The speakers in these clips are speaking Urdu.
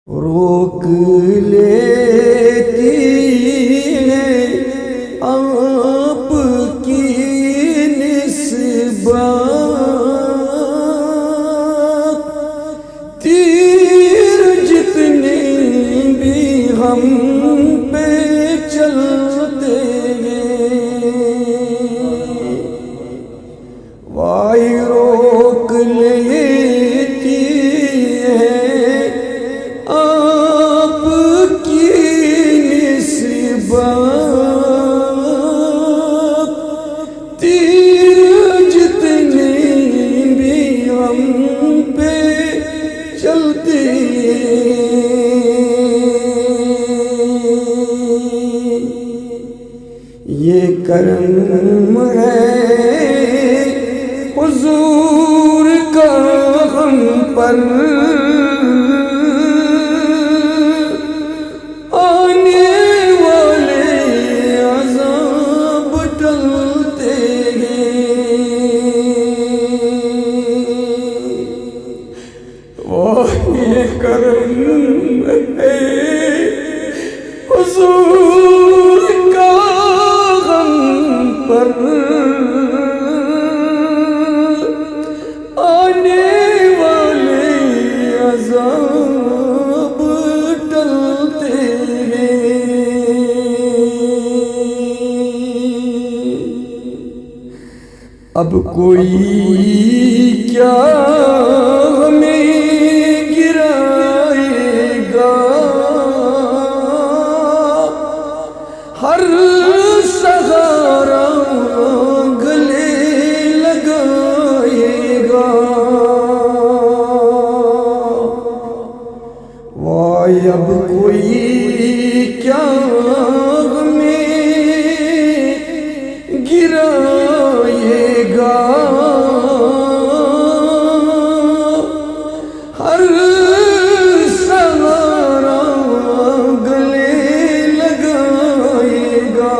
روک لیتی ہے آپ کی نسبت، تیر جتنے بھی ہم پہ چلتے ہیں، وائی روک لیتی ہے آپ کی نسبت، تیر جتنے بھی ہم پہ چلتے ہیں، یہ کرم ہے حضور کا ہم پر، آنے والے عذاب ٹلتے ہیں، وہ یہ کرم ہے حضور کا ہم پر، آنے والے عذاب ٹلتے ہیں۔ اب کوئی کیا ہمیں گرائے گا، ہر سہارا گلے لگائے گا، وائے اب کوئی کیا ہمیں گرائے گا، ہر سہارا گلے لگائے گا،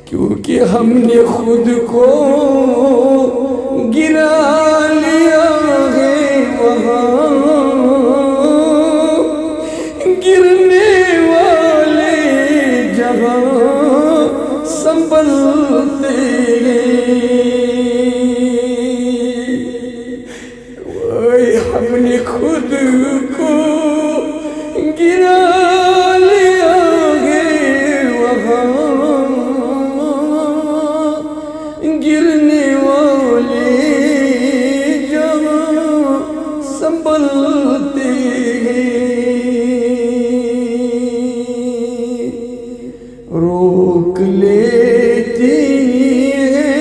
کیونکہ ہم نے خود کو گرا لیا ہے وہاں، گرنے والے جہاں سنبھلتے ہیں، ہم نے خود کو گرا لیا ہے وہاں، گرنے والے جہاں سنبھلتے ہیں، روک لیتی ہے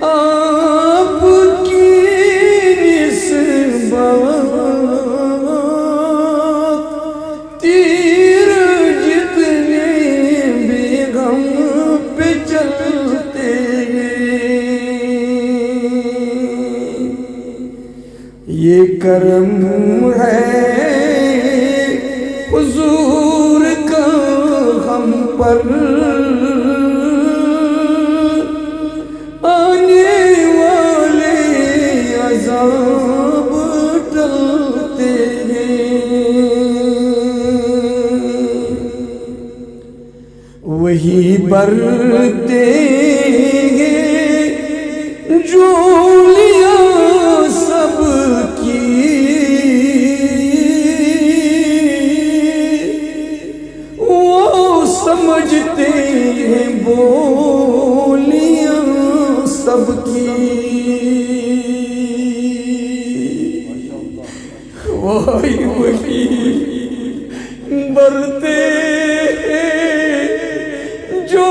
آپ کی نسبت، تیر جتنے بھی ہم پہ چلتے ہیں، یہ کرم ہے حضور کا ہم پر، آنے والے عذاب ٹلتے ہیں، وہی برتے ہیں جو لیا سب کی، سمجھتے ہیں بولیاں سب کی، وہی برتے ہیں جو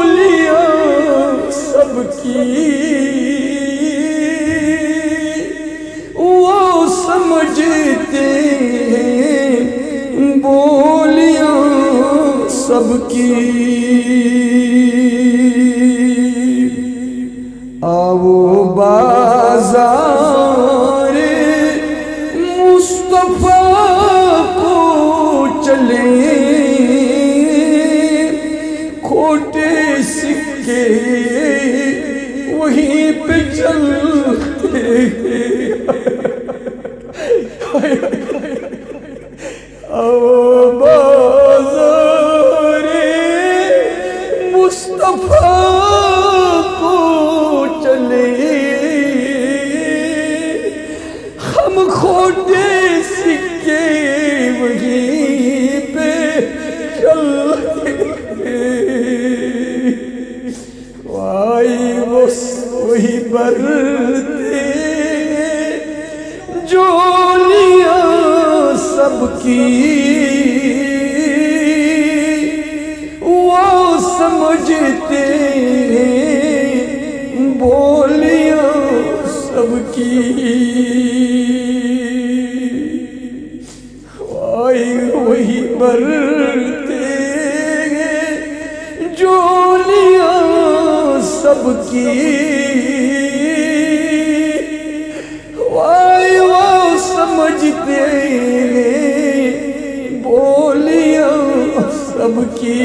لیا سب کی، وہ سمجھتے ہیں بولیاں سب کی، آؤ بازار مصطفیٰ کو چلیں، کھوٹے سکے وہیں پہ چلتے ہیں، سب کی وہ سمجھتے ہیں بولیاں سب کی وہی بھرتے ہیں جولیاں سب کی وہ سمجھتے ہیں بولیاں سب کی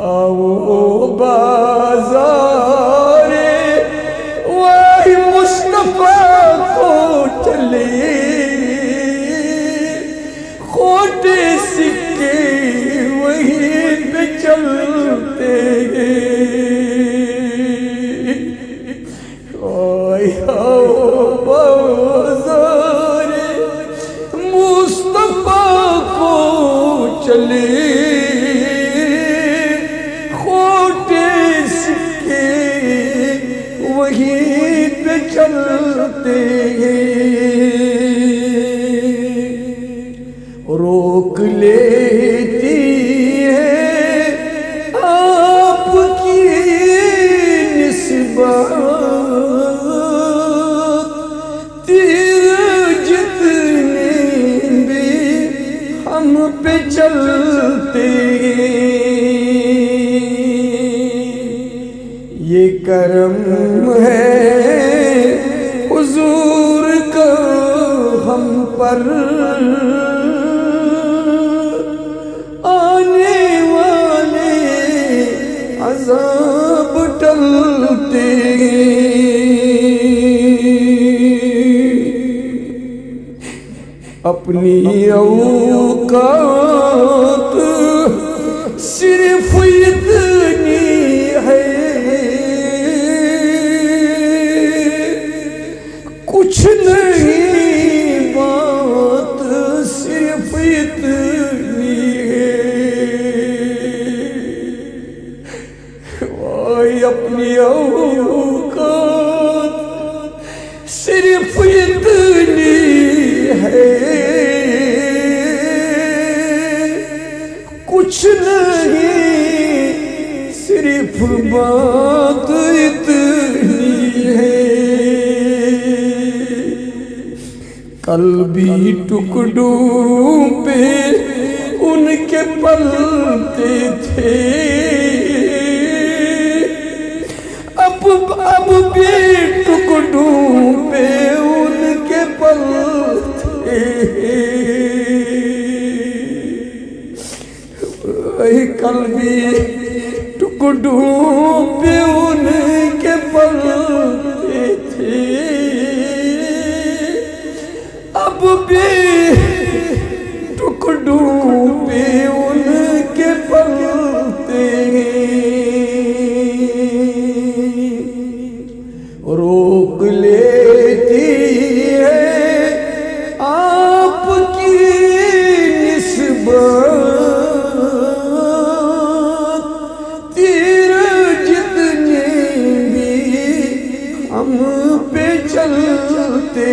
آؤ بازار وہی مصطفیٰ کو چلے کھوٹے سکے وہی پہ چلتے بازار مصطفیٰ کو چلے کھوٹے سکے وہی پہ چلتے روک لیتی ہے آپ کی نسبت پہ چلتے یہ کرم ہے حضور کا ہم پر آنے والے عذاب ٹلتے اپنی اوقات صرف اتنی ہے کچھ نہیں بات صرف اتنی ہے اپنی اوقات صرف اتنی ہے کچھ نہیں صرف بات اتنی ہے کل بھی ٹکڑوں پہ ان کے پلتے تھے اب بھی ٹکڑوں پہ ان کے پلتے کل بھی ٹکڑوں پہ ان کے پلتے تھے اب بھی ٹکڑوں پہ ان کے پلتے روک لیتی ہے آپ کی نسبت ہم پہ چلتے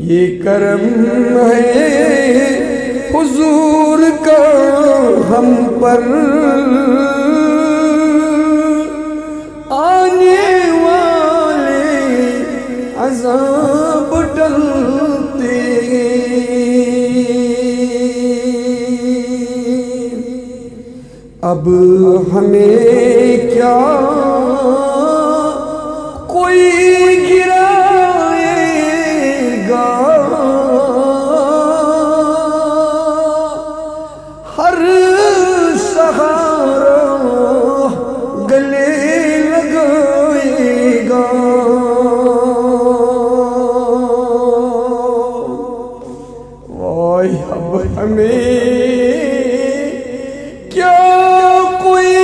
یہ کرم ہے حضور کا ہم پر آنے والے عذاب ٹلتے اب ہمیں کیا کوئی گرائے گا ہر سہارا گلے لگائے گا اب ہمیں کیا کوئی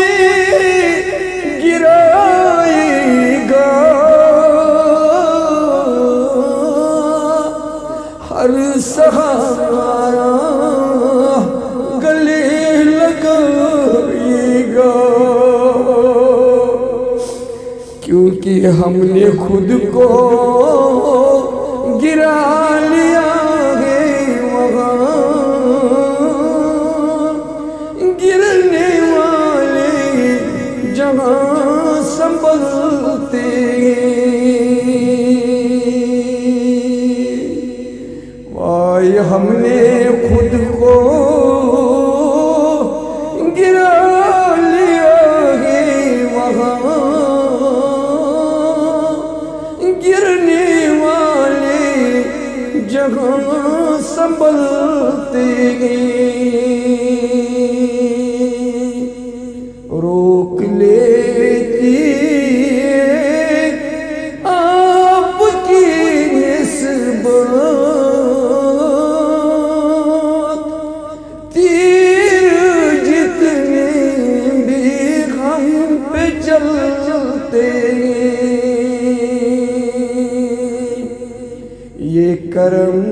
گرائے گا کیونکہ ہم نے خود کو گرا لیا ہے وہاں گرنے والے جہاں سنبھلتے وائے ہم نے خود کو گرا لیا ہے وہاں گرنے والے جہاں سنبھلتے روک لیتی آپ کی نسبت تیر جتنے بھی ہم پہ چلتے یہ کرم